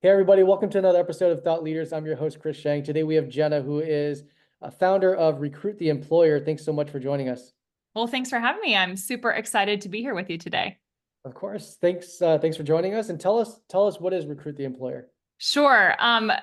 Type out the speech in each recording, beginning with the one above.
Hey, everybody, welcome to another episode of Thought Leaders. I'm your host, Chris Shang. Today we have Jenna, who is a founder of Recruit the Employer. Thanks so much for joining us. Well, thanks for having me. I'm super excited to be here with you today. Of course. Thanks for joining us. And tell us what is Recruit the Employer? Sure.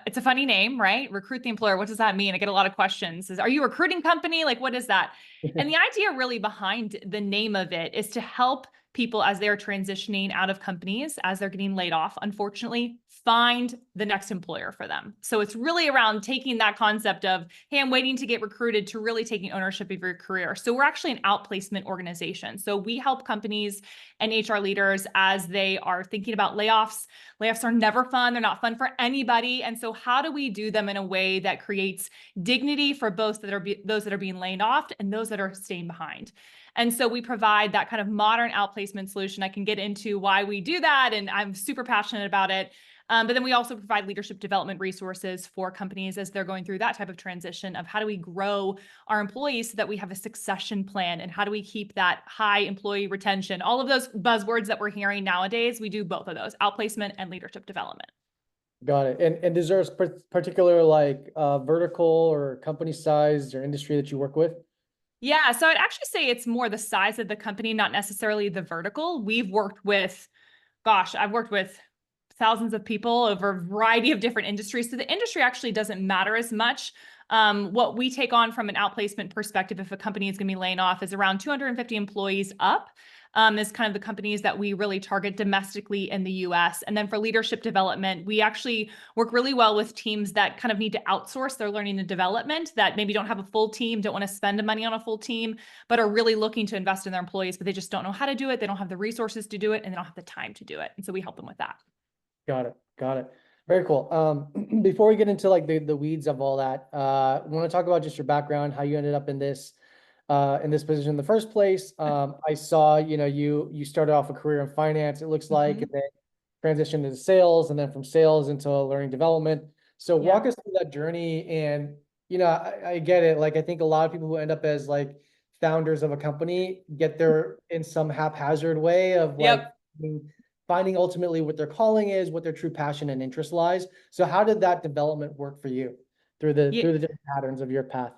It's a funny name, right? Recruit the Employer. What does that mean? I get a lot of questions. Are you a recruiting company? Like, what is that? And the idea really behind the name of it is to help people as they're transitioning out of companies, as they're getting laid off, unfortunately, find the next employer for them. So it's really around taking that concept of, hey, I'm waiting to get recruited, to really taking ownership of your career. So we're actually an outplacement organization. So we help companies and HR leaders as they are thinking about layoffs. Layoffs are never fun. They're not fun for anybody. And so how do we do them in a way that creates dignity for both those that are being laid off and those that are staying behind? And so we provide that kind of modern outplacement solution. I can get into why we do that, and I'm super passionate about it. But then we also provide leadership development resources for companies as they're going through that type of transition of how do we grow our employees so that we have a succession plan, and how do we keep that high employee retention? All of those buzzwords that we're hearing nowadays, we do both of those, outplacement and leadership development. Got it. And is there a particular vertical or company size or industry that you work with? Yeah, so I'd actually say it's more the size of the company, not necessarily the vertical. I've worked with thousands of people over a variety of different industries. So the industry actually doesn't matter as much. What we take on from an outplacement perspective, if a company is going to be laying off, is around 250 employees up. Is kind of the companies that we really target domestically in the US. And then for leadership development, we actually work really well with teams that kind of need to outsource their learning and development, that maybe don't have a full team, don't want to spend the money on a full team, but are really looking to invest in their employees, but they just don't know how to do it. They don't have the resources to do it, and they don't have the time to do it. And so we help them with that. Got it. Got it. Very cool. Before we get into the weeds of all that, I want to talk about just your background, how you ended up in this position in the first place. I saw, you started off a career in finance, it looks like, and then transitioned into sales, and then from sales into learning development. So walk us through that journey. And, I get it. Like, I think a lot of people who end up as founders of a company get there in some haphazard way of finding ultimately what their calling is, what their true passion and interest lies. So how did that development work for you through the different patterns of your path?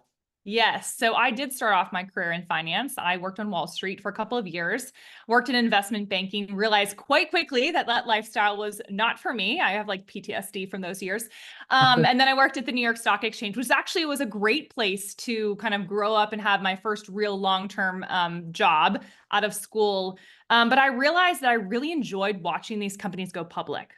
Yes. So I did start off my career in finance. I worked on Wall Street for a couple of years, worked in investment banking, realized quite quickly that that lifestyle was not for me. I have PTSD from those years. And then I worked at the New York Stock Exchange, which actually was a great place to kind of grow up and have my first real long-term job out of school. But I realized that I really enjoyed watching these companies go public.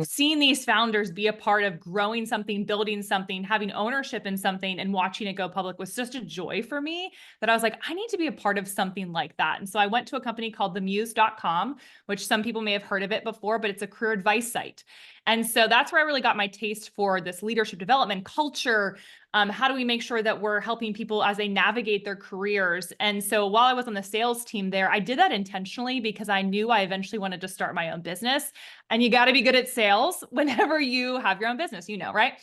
Seeing these founders be a part of growing something, building something, having ownership in something, and watching it go public was such a joy for me that I was like, I need to be a part of something like that. And so I went to a company called themuse.com, which some people may have heard of it before, but it's a career advice site. And so that's where I really got my taste for this leadership development culture. How do we make sure that we're helping people as they navigate their careers? And so while I was on the sales team there, I did that intentionally because I knew I eventually wanted to start my own business. And you got to be good at sales whenever you have your own business, right?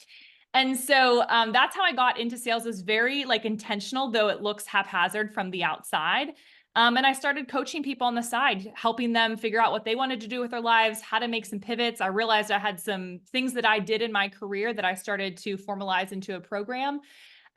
And so that's how I got into sales. It was very intentional, though it looks haphazard from the outside. And I started coaching people on the side, helping them figure out what they wanted to do with their lives, how to make some pivots. I realized I had some things that I did in my career that I started to formalize into a program.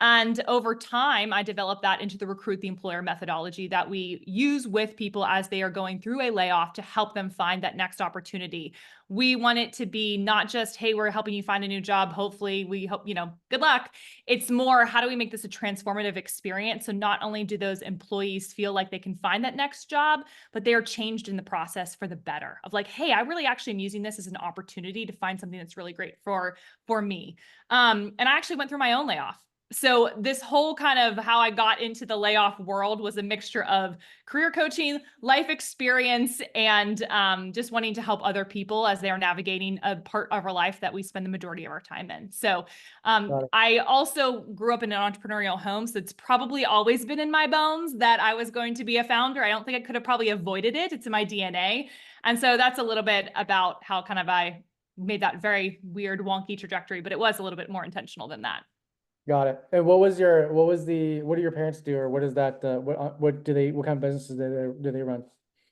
And over time, I developed that into the Recruit the Employer methodology that we use with people as they are going through a layoff to help them find that next opportunity. We want it to be not just, hey, we're helping you find a new job. Hopefully we hope, good luck. It's more, how do we make this a transformative experience? So not only do those employees feel like they can find that next job, but they are changed in the process for the better of hey, I really actually am using this as an opportunity to find something that's really great for me. And I actually went through my own layoff. So this whole kind of how I got into the layoff world was a mixture of career coaching, life experience, and just wanting to help other people as they are navigating a part of our life that we spend the majority of our time in. So I also grew up in an entrepreneurial home, so it's probably always been in my bones that I was going to be a founder. I don't think I could have probably avoided it. It's in my DNA. And so that's a little bit about how kind of I made that very weird, wonky trajectory, but it was a little bit more intentional than that. Got it. And what do your parents do, or what is that? What kind of businesses do they run?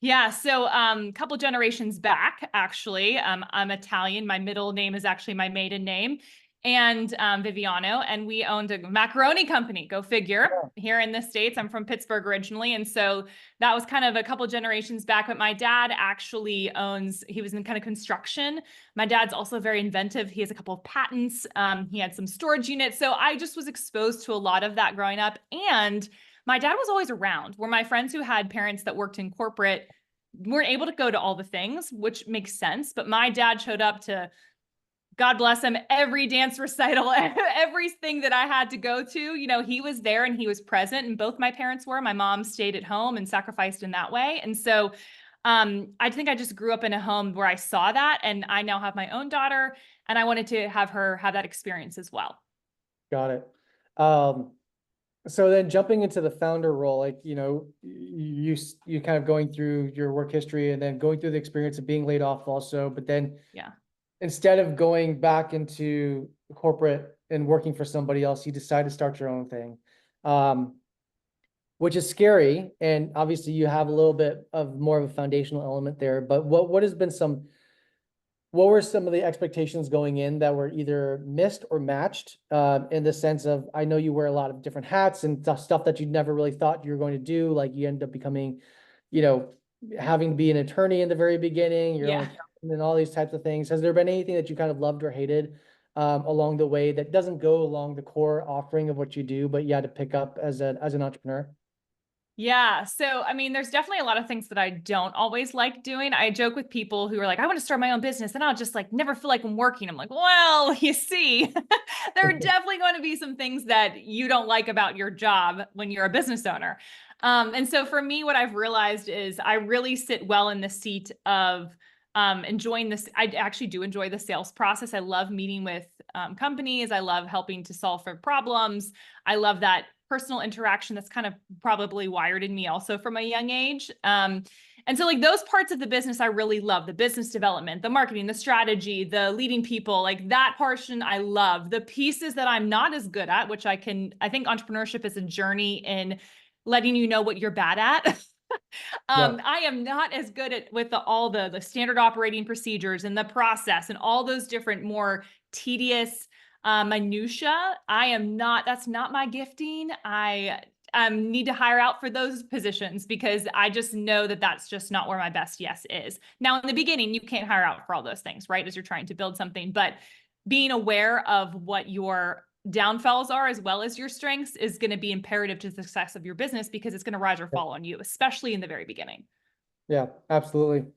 Yeah, so couple generations back, actually, I'm Italian. My middle name is actually my maiden name, and Viviano, and we owned a macaroni company. Go figure. Yeah. Here in the States, I'm from Pittsburgh originally, and so that was kind of a couple generations back. But my dad actually owns. He was in kind of construction. My dad's also very inventive. He has a couple of patents. He had some storage units, so I just was exposed to a lot of that growing up, and my dad was always around. Where my friends who had parents that worked in corporate weren't able to go to all the things, which makes sense. But my dad showed up to, God bless him, every dance recital, everything that I had to go to. He was there and he was present, and both my parents were. My mom stayed at home and sacrificed in that way. And so I think I just grew up in a home where I saw that, and I now have my own daughter, and I wanted to have her have that experience as well. Got it. Um, so then jumping into the founder role, like, you kind of going through your work history and then going through the experience of being laid off also, but then Yeah. instead of going back into corporate and working for somebody else, you decide to start your own thing. Which is scary. And obviously you have a little bit of more of a foundational element there, but what were some of the expectations going in that were either missed or matched, in the sense of, I know you wear a lot of different hats and stuff that you never really thought you were going to do. Like you end up becoming, you know, having to be an attorney in the very beginning, your own Yeah. accountant and all these types of things. Has there been anything that you kind of loved or hated, along the way that doesn't go along the core offering of what you do, but you had to pick up as an entrepreneur? Yeah. So, I mean, there's definitely a lot of things that I don't always like doing. I joke with people who are like, I want to start my own business and I'll just like never feel like I'm working. I'm like, well, you see, there are definitely going to be some things that you don't like about your job when you're a business owner. And so for me, what I've realized is I really sit well in the seat of enjoying this. I actually do enjoy the sales process. I love meeting with companies. I love helping to solve for problems. I love that personal interaction that's kind of probably wired in me also from a young age. And so like those parts of the business, I really love the business development, the marketing, the strategy, the leading people, like that portion I love. The pieces that I'm not as good at, which I think entrepreneurship is a journey in letting you know what you're bad at. Yeah. I am not as good at with all the standard operating procedures and the process and all those different more tedious minutia. I am not, that's not my gifting. I need to hire out for those positions because I just know that that's just not where my best yes is. Now, in the beginning, you can't hire out for all those things, right? As you're trying to build something, but being aware of what your downfalls are as well as your strengths is going to be imperative to the success of your business because it's going to rise or fall on you, especially in the very beginning. Yeah, absolutely.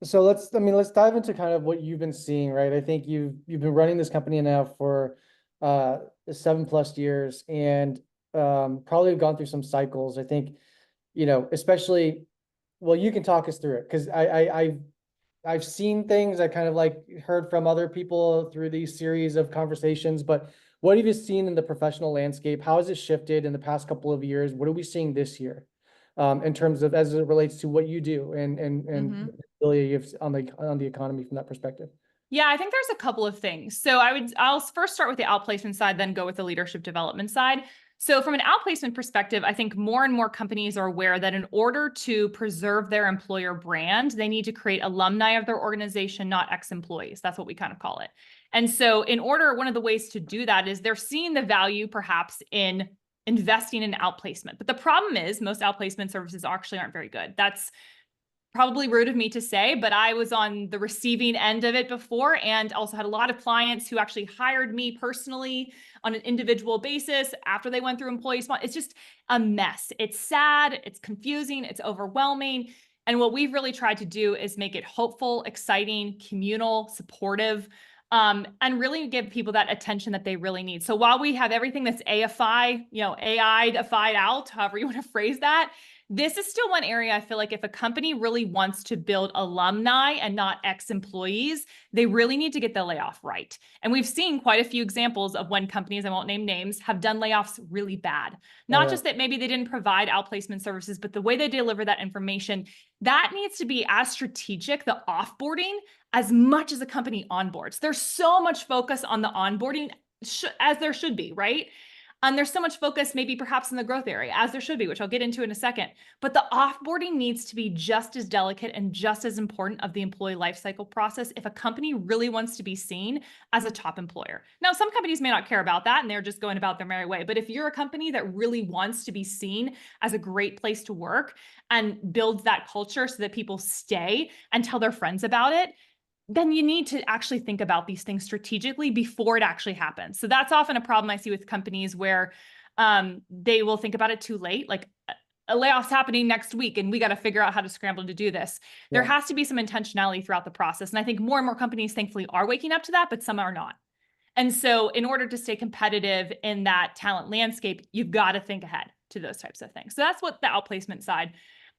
So let's dive into kind of what you've been seeing, right? I think you've been running this company now for 7+ years, and probably have gone through some cycles. I think, especially, well, you can talk us through it because I've seen things I kind of like heard from other people through these series of conversations, but what have you seen in the professional landscape? How has it shifted in the past couple of years? What are we seeing this year, in terms of as it relates to what you do and Mm-hmm. the ability of on the economy from that perspective? Yeah, I think there's a couple of things. So I'll first start with the outplacement side, then go with the leadership development side. So from an outplacement perspective, I think more and more companies are aware that in order to preserve their employer brand, they need to create alumni of their organization, not ex-employees. That's what we kind of call it. And so one of the ways to do that is they're seeing the value perhaps in investing in outplacement. But the problem is most outplacement services actually aren't very good. That's probably rude of me to say, but I was on the receiving end of it before and also had a lot of clients who actually hired me personally on an individual basis after they went through employee spot. It's just a mess. It's sad, it's confusing, it's overwhelming. And what we've really tried to do is make it hopeful, exciting, communal, supportive, and really give people that attention that they really need. So while we have everything that's AFI, AI-ified out, however you want to phrase that, this is still one area I feel like if a company really wants to build alumni and not ex-employees, they really need to get the layoff right. And we've seen quite a few examples of when companies, I won't name names, have done layoffs really bad. Oh Not yeah. just that maybe they didn't provide outplacement services, but the way they deliver that information, that needs to be as strategic, the offboarding, as much as a company onboards. There's so much focus on the onboarding as there should be, right? And there's so much focus maybe perhaps in the growth area, as there should be, which I'll get into in a second. But the offboarding needs to be just as delicate and just as important of the employee lifecycle process if a company really wants to be seen as a top employer. Now, some companies may not care about that and they're just going about their merry way. But if you're a company that really wants to be seen as a great place to work and builds that culture so that people stay and tell their friends about it, then you need to actually think about these things strategically before it actually happens. So that's often a problem I see with companies where they will think about it too late, like a layoff's happening next week and we got to figure out how to scramble to do this. There Yeah. has to be some intentionality throughout the process. And I think more and more companies thankfully are waking up to that, but some are not. And so in order to stay competitive in that talent landscape, you've got to think ahead to those types of things. So that's what the outplacement side.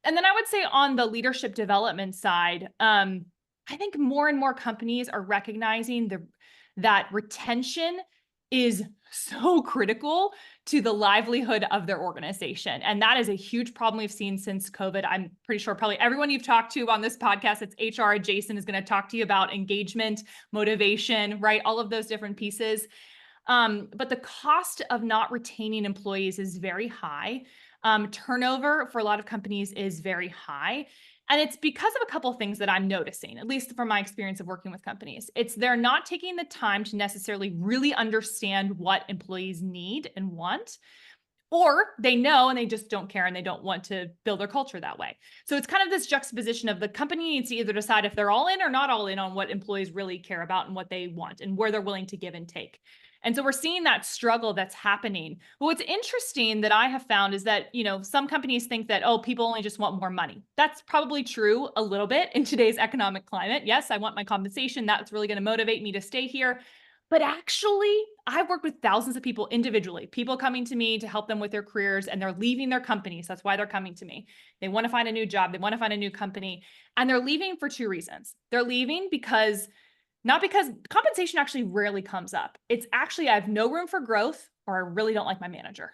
And then I would say on the leadership development side, I think more and more companies are recognizing that retention is so critical to the livelihood of their organization. And that is a huge problem we've seen since COVID. I'm pretty sure probably everyone you've talked to on this podcast that's HR adjacent is going to talk to you about engagement, motivation, right? All of those different pieces. But the cost of not retaining employees is very high. Turnover for a lot of companies is very high. And it's because of a couple of things that I'm noticing, at least from my experience of working with companies. It's they're not taking the time to necessarily really understand what employees need and want, or they know and they just don't care and they don't want to build their culture that way. So it's kind of this juxtaposition of the company needs to either decide if they're all in or not all in on what employees really care about and what they want and where they're willing to give and take. And so we're seeing that struggle that's happening. But what's interesting that I have found is that, some companies think that, oh, people only just want more money. That's probably true a little bit in today's economic climate. Yes, I want my compensation. That's really going to motivate me to stay here. But actually, I've worked with thousands of people individually, people coming to me to help them with their careers, and they're leaving their companies. That's why they're coming to me. They want to find a new job. They want to find a new company. And they're leaving for two reasons. They're leaving not because compensation actually rarely comes up. It's actually, I have no room for growth or I really don't like my manager.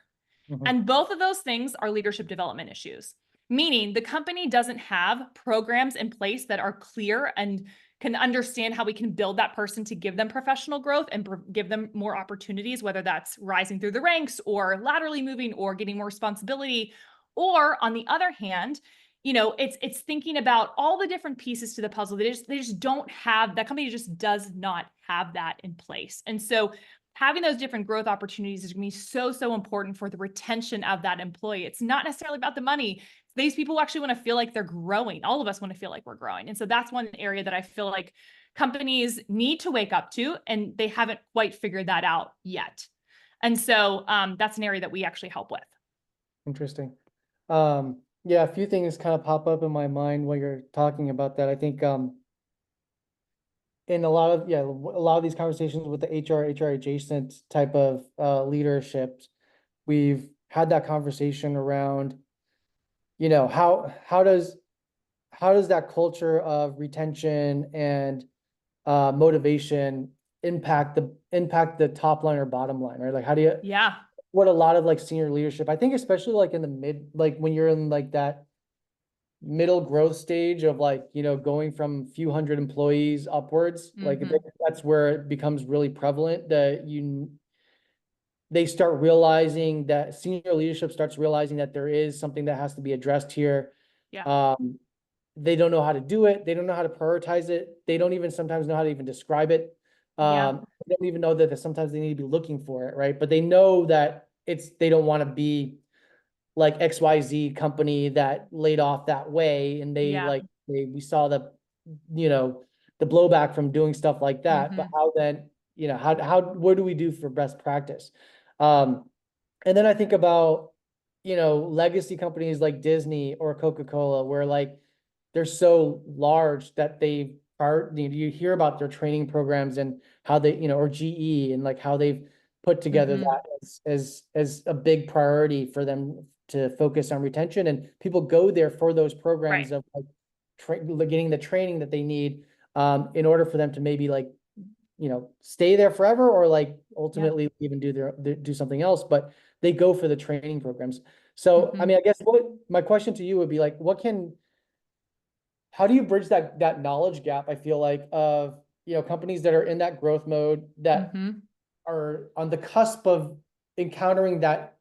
Mhm. And both of those things are leadership development issues, meaning the company doesn't have programs in place that are clear and can understand how we can build that person to give them professional growth and give them more opportunities, whether that's rising through the ranks or laterally moving or getting more responsibility. Or on the other hand, it's thinking about all the different pieces to the puzzle. They just don't have that company just does not have that in place. And so having those different growth opportunities is going to be so, so important for the retention of that employee. It's not necessarily about the money. These people actually want to feel like they're growing. All of us want to feel like we're growing. And so that's one area that I feel like companies need to wake up to, and they haven't quite figured that out yet. And so that's an area that we actually help with. Interesting. Yeah, a few things kind of pop up in my mind while you're talking about that. I think in a lot of these conversations with the HR adjacent type of leadership, we've had that conversation around, how does that culture of retention and motivation impact the top line or bottom line, right? Like, how do you Yeah. what a lot of like senior leadership, I think, especially like in the mid, like when you're in like that middle growth stage of like, going from a few hundred employees upwards, like Mhm. that's where it becomes really prevalent that they start realizing that senior leadership starts realizing that there is something that has to be addressed here. Yeah. They don't know how to do it. They don't know how to prioritize it. They don't even sometimes know how to even describe it. Yeah. They don't even know that sometimes they need to be looking for it, right? But they know that they don't want to be like XYZ company that laid off that way. And Yeah. we saw the blowback from doing stuff like that. But Mhm. how then, what do we do for best practice? Um, and then I think about, legacy companies like Disney or Coca-Cola, where like they're so large that they are, you hear about their training programs and how they, or GE and like how they've put together Mhm. that as a big priority for them to focus on retention. And people go there for those programs Right. of like getting the training that they need in order for them to maybe like, stay there forever or like Yeah. ultimately even do something else, but they go for the training programs. So, I Mhm. mean, I guess my question to you would be like, how do you bridge that knowledge gap? I feel like of, companies that are in that growth mode that Mhm. are on the cusp of encountering that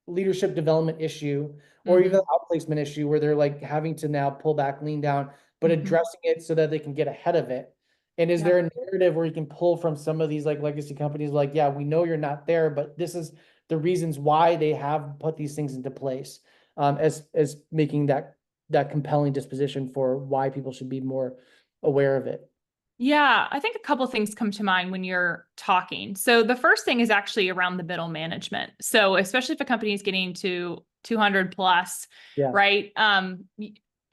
leadership development issue, or even Mhm. the outplacement issue where they're like having to now pull back, lean down, but Mhm. addressing it so that they can get ahead of it? And is Yeah. there a narrative where you can pull from some of these like legacy companies, like, yeah, we know you're not there, but this is the reasons why they have put these things into place, as making that compelling disposition for why people should be more aware of it. Yeah, I think a couple things come to mind when you're talking. So the first thing is actually around the middle management. So especially if a company is getting to 200 plus, Yeah, right?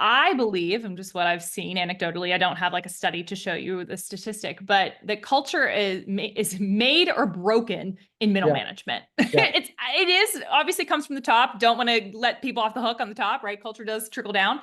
I believe, and just what I've seen anecdotally, I don't have like a study to show you the statistic, but the culture is made or broken in middle yeah, management. yeah, It is obviously comes from the top. Don't want to let people off the hook on the top, right? Culture does trickle down.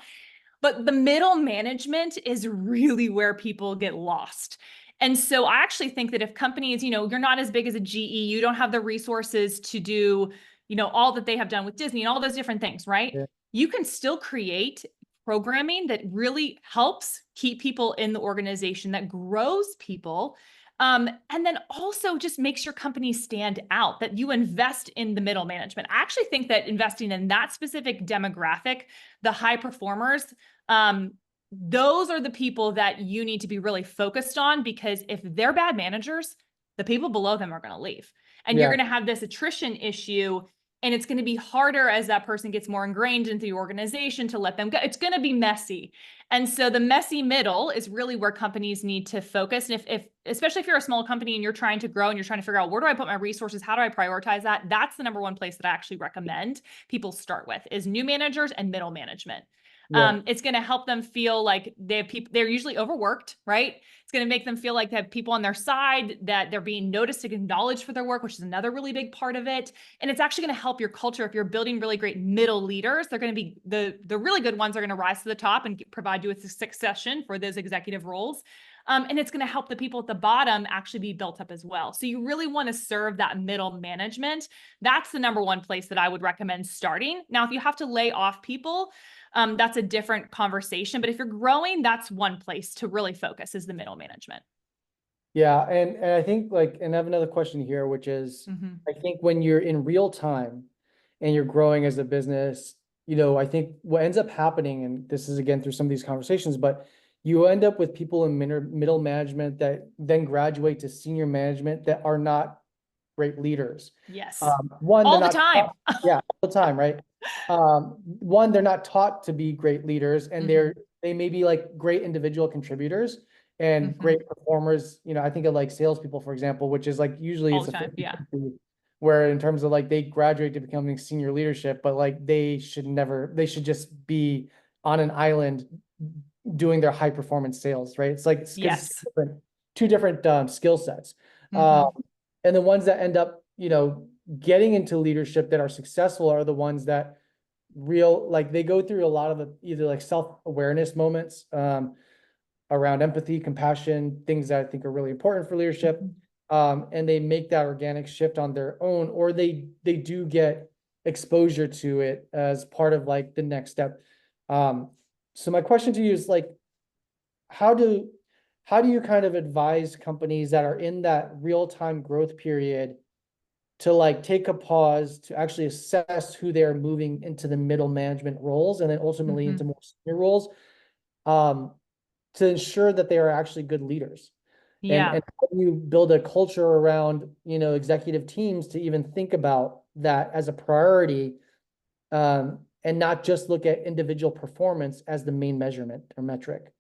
But the middle management is really where people get lost. And so I actually think that if companies, you're not as big as a GE, you don't have the resources to do, all that they have done with Disney and all those different things, right? yeah, You can still create programming that really helps keep people in the organization, that grows people. And then also just makes your company stand out, that you invest in the middle management. I actually think that investing in that specific demographic, the high performers, um, those are the people that you need to be really focused on, because if they're bad managers, the people below them are going to leave. And you're yeah, going to have this attrition issue. And it's going to be harder as that person gets more ingrained into the organization to let them go. It's going to be messy. And so the messy middle is really where companies need to focus. And if especially if you're a small company and you're trying to grow and you're trying to figure out, where do I put my resources? How do I prioritize that? That's the number one place that I actually recommend people start with, is new managers and middle management. yeah, It's going to help them feel like they have people, they're usually overworked, right? It's going to make them feel like they have people on their side, that they're being noticed and acknowledged for their work, which is another really big part of it. And it's actually going to help your culture. If you're building really great middle leaders, they're going to be the really good ones are going to rise to the top and provide you with a succession for those executive roles. And it's going to help the people at the bottom actually be built up as well. So you really want to serve that middle management. That's the number one place that I would recommend starting. Now, if you have to lay off people, that's a different conversation. But if you're growing, that's one place to really focus, is the middle management. yeah. And I think like, and I have another question here, which is, Mm-hmm. I think when you're in real time and you're growing as a business, I think what ends up happening, and this is again through some of these conversations, but you end up with people in middle management that then graduate to senior management that are not great leaders. Yes. One, they're All the not time. taught, yeah, all the time, right? One, they're not taught to be great leaders, and Mm-hmm. they may be like great individual contributors and Mm-hmm. great performers. I think of like salespeople, for example, which is like usually All it's the a time. 50, Yeah. where in terms of like they graduate to becoming senior leadership, but like they should just be on an island doing their high performance sales, right? It's like, it's because it's Yes. two different skill sets. Um, Mm-hmm. and the ones that end up, getting into leadership that are successful are the ones that like they go through a lot of the either like self-awareness moments, around empathy, compassion, things that I think are really important for leadership. Mm-hmm. And they make that organic shift on their own, or they do get exposure to it as part of like the next step. So my question to you is like, how do how do you kind of advise companies that are in that real-time growth period to like take a pause to actually assess who they're moving into the middle management roles and then ultimately Mm-hmm. into more senior roles, um, to ensure that they are actually good leaders? And Yeah. how do you build a culture around, executive teams to even think about that as a priority, and not just look at individual performance as the main measurement or metric?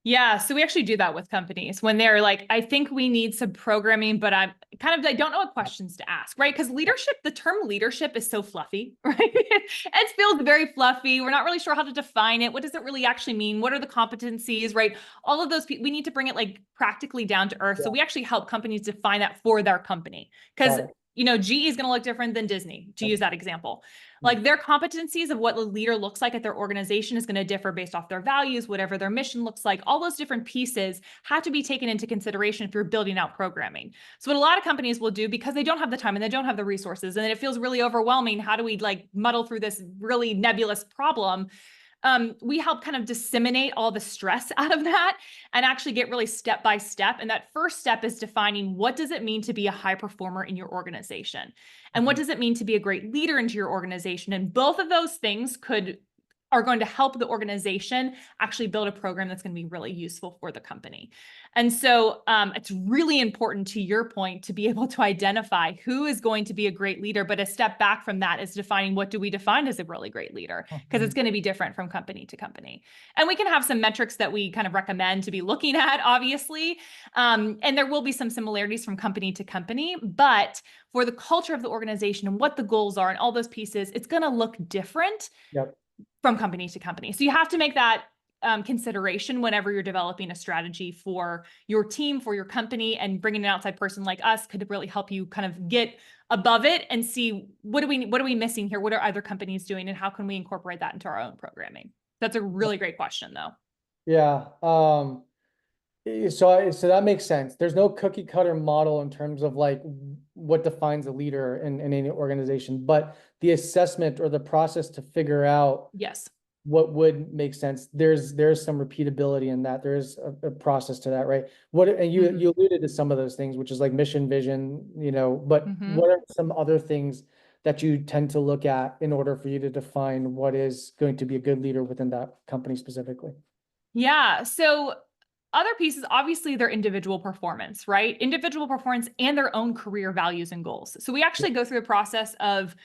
Yeah, so we actually do that with companies when they're like, I think we need some programming, but I don't know what questions to ask, right? Because leadership, the term leadership is so fluffy, right? It feels very fluffy. We're not really sure how to define it. What does it really actually mean? What are the competencies, right? All of those people, we need to bring it like practically down to earth. Yeah, So we actually help companies define that for their company. Because got it. GE is going to look different than Disney, to Yep. use that example. Mm. Like their competencies of what a leader looks like at their organization is going to differ based off their values, whatever their mission looks like. All those different pieces have to be taken into consideration if you're building out programming. So what a lot of companies will do, because they don't have the time and they don't have the resources, and then it feels really overwhelming. How do we like muddle through this really nebulous problem? we help kind of disseminate all the stress out of that and actually get really step by step. And that first step is defining, what does it mean to be a high performer in your organization? And what Mhm. does it mean to be a great leader into your organization? And both of those things are going to help the organization actually build a program that's going to be really useful for the company. And so it's really important, to your point, to be able to identify who is going to be a great leader. But a step back from that is defining, what do we define as a really great leader? Because it's Mhm. going to be different from company to company. And we can have some metrics that we kind of recommend to be looking at, obviously. And there will be some similarities from company to company. But for the culture of the organization and what the goals are and all those pieces, it's going to look different Yep. from company to company. So you have to make that consideration whenever you're developing a strategy for your team, for your company, and bringing an outside person like us could really help you kind of get above it and see, what are we missing here? What are other companies doing, and how can we incorporate that into our own programming? That's a really great question, though. Yeah. So that makes sense. There's no cookie cutter model in terms of like what defines a leader in any organization, but the assessment or the process to figure out Yes. what would make sense. There's some repeatability in that. There's a process to that, right? What and you alluded to some of those things, which is like mission, vision, but Mm-hmm. what are some other things that you tend to look at in order for you to define what is going to be a good leader within that company specifically? Yeah. So other pieces, obviously, their individual performance, right? Individual performance and their own career values and goals. So we actually go through a process of,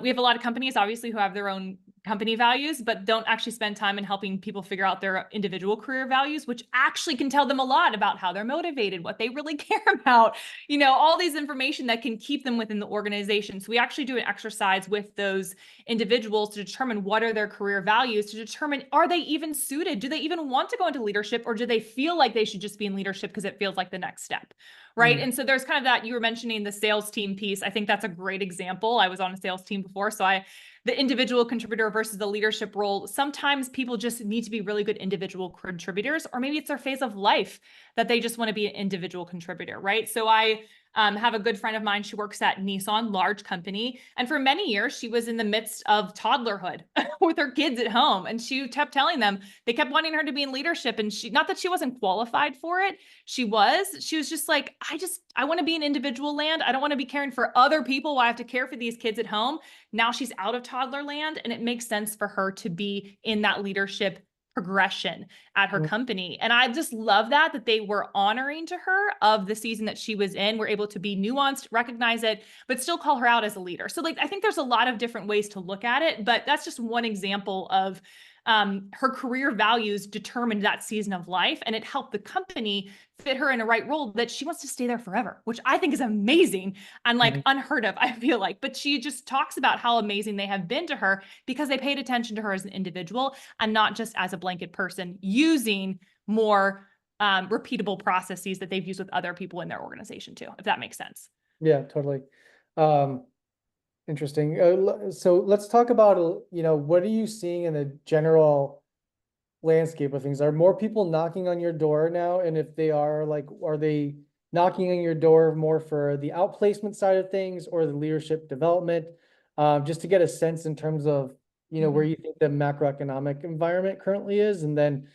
we have a lot of companies, obviously, who have their own company values, but don't actually spend time in helping people figure out their individual career values, which actually can tell them a lot about how they're motivated, what they really care about, all these information that can keep them within the organization. So we actually do an exercise with those individuals to determine what are their career values, to determine, are they even suited? Do they even want to go into leadership, or do they feel like they should just be in leadership because it feels like the next step? Right. Mm. And so there's kind of that, you were mentioning the sales team piece. I think that's a great example. I was on a sales team before. So the individual contributor versus the leadership role, sometimes people just need to be really good individual contributors, or maybe it's their phase of life that they just want to be an individual contributor. Right. So I have a good friend of mine. She works at Nissan, large company. And for many years, she was in the midst of toddlerhood with her kids at home. And she kept telling them, they kept wanting her to be in leadership. And not that she wasn't qualified for it. She was just like, I want to be in individual land. I don't want to be caring for other people while I have to care for these kids at home. Now she's out of toddler land, and it makes sense for her to be in that leadership progression at her Mm. company. And I just love that they were honoring to her of the season that she was in. We're able to be nuanced, recognize it, but still call her out as a leader. So I think there's a lot of different ways to look at it, but that's just one example of her career values determined that season of life, and it helped the company fit her in a right role that she wants to stay there forever, which I think is amazing and Mhm. unheard of, I feel like. But she just talks about how amazing they have been to her because they paid attention to her as an individual and not just as a blanket person, using more repeatable processes that they've used with other people in their organization too, if that makes sense. Yeah, totally. Um, Interesting. So let's talk about, what are you seeing in the general landscape of things? Are more people knocking on your door now? And if they are, like, are they knocking on your door more for the outplacement side of things or the leadership development? Just to get a sense in terms of, where you think the macroeconomic environment currently is, and then,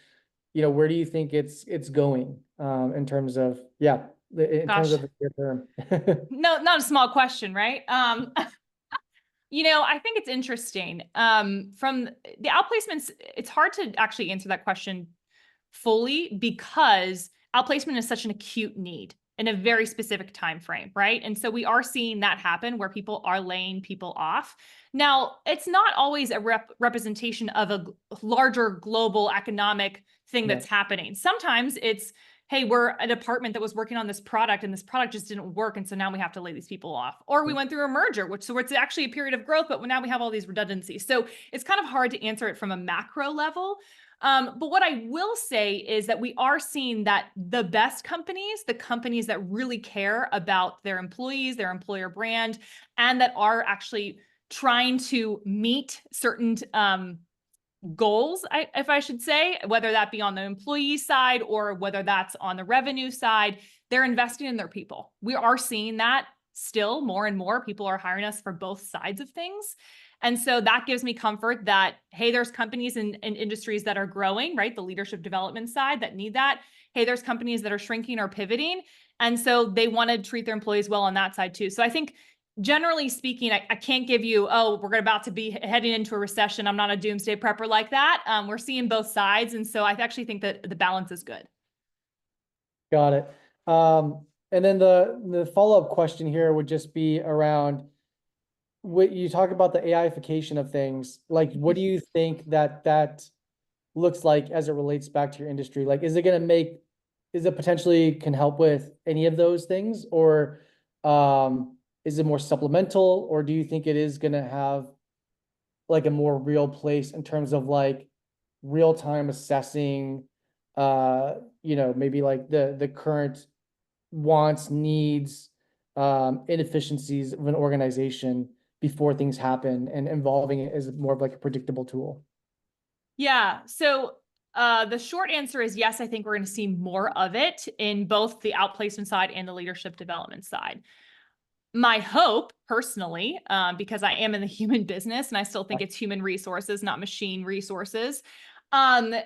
where do you think it's going, in terms of, yeah, in terms Gosh, of the near term. no, not a small question, right? I think it's interesting. From the outplacements, it's hard to actually answer that question fully because outplacement is such an acute need in a very specific time frame, right? And so we are seeing that happen where people are laying people off. Now, it's not always a representation of a larger global economic thing Yeah. that's happening. Sometimes it's, hey, we're a department that was working on this product and this product just didn't work, and so now we have to lay these people off. Or we went through a merger, so it's actually a period of growth, but now we have all these redundancies. So it's kind of hard to answer it from a macro level. But what I will say is that we are seeing that the best companies, the companies that really care about their employees, their employer brand, and that are actually trying to meet certain goals, if I should say, whether that be on the employee side or whether that's on the revenue side, they're investing in their people. We are seeing that still more and more. People are hiring us for both sides of things. And so that gives me comfort that, hey, there's companies and industries that are growing, right? The leadership development side that need that. Hey, there's companies that are shrinking or pivoting. And so they want to treat their employees well on that side too. So I think generally speaking, I can't give you, oh, we're about to be heading into a recession. I'm not a doomsday prepper like that. We're seeing both sides. And so I actually think that the balance is good. Got it. And then the follow-up question here would just be around what you talk about the AIification of things. Like, what do you think that looks like as it relates back to your industry? Like, is it potentially can help with any of those things, or is it more supplemental, or do you think it is going to have like a more real place in terms of like real-time assessing, maybe like the current wants, needs, inefficiencies of an organization before things happen, and involving it as more of like a predictable tool? Yeah. So the short answer is yes, I think we're going to see more of it in both the outplacement side and the leadership development side. My hope personally, because I am in the human business and I still think it's human resources, not machine resources,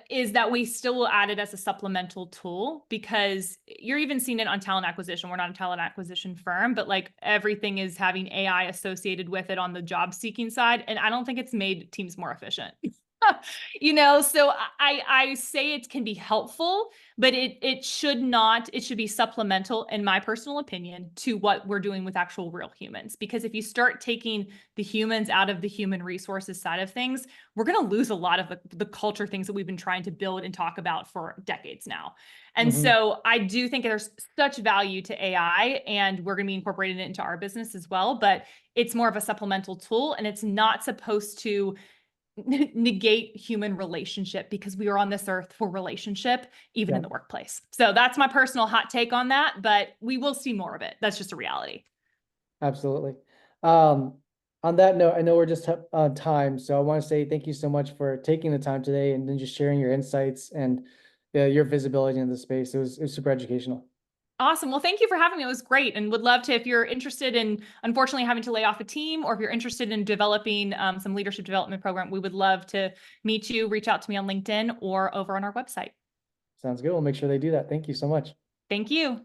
is that we still will add it as a supplemental tool, because you're even seeing it on talent acquisition. We're not a talent acquisition firm, but like everything is having AI associated with it on the job seeking side. And I don't think it's made teams more efficient. So I say it can be helpful, but it should not, it should be supplemental, in my personal opinion, to what we're doing with actual real humans. Because if you start taking the humans out of the human resources side of things, we're going to lose a lot of the culture things that we've been trying to build and talk about for decades now. And so I do think there's such value to AI, and we're going to be incorporating it into our business as well, but it's more of a supplemental tool, and it's not supposed to negate human relationship, because we are on this earth for relationship, even in the workplace. So that's my personal hot take on that, but we will see more of it. That's just a reality. Absolutely. On that note, I know we're just on time, so I want to say thank you so much for taking the time today and then just sharing your insights and your visibility in the space. It was super educational. Awesome. Well, thank you for having me. It was great, and would love to, if you're interested in, unfortunately, having to lay off a team, or if you're interested in developing some leadership development program, we would love to meet you. Reach out to me on LinkedIn or over on our website. Sounds good. We'll make sure they do that. Thank you so much. Thank you.